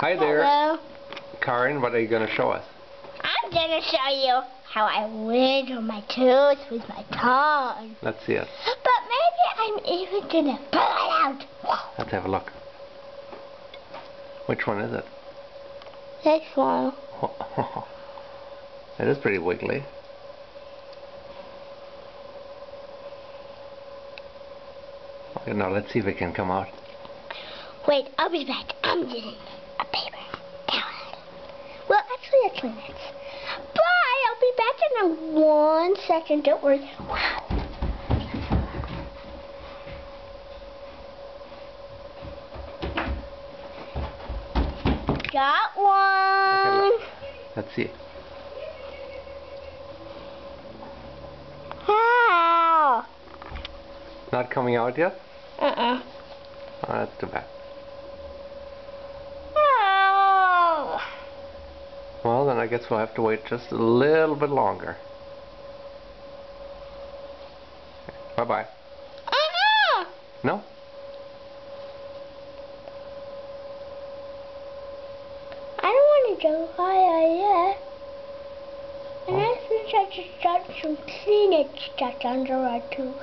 Hi there. Hello. Karen, what are you going to show us? I'm going to show you how I wiggle my tooth with my tongue. Let's see it. But maybe I'm even going to pull it out. Let's have a look. Which one is it? This one. It is pretty wiggly. Okay, now let's see if it can come out. Wait, I'll be back. I'm getting a paper towel. Well, actually a Kleenex. Bye! I'll be back in 1 second. Don't worry. Wow. Got one. Okay, let's see it. How? Not coming out yet? Oh, That's too bad. Oh. Well, then I guess we'll have to wait just a little bit longer. Bye-bye. No? I don't want to go higher yet. And I think I just got some Kleenex stuck under our tooth.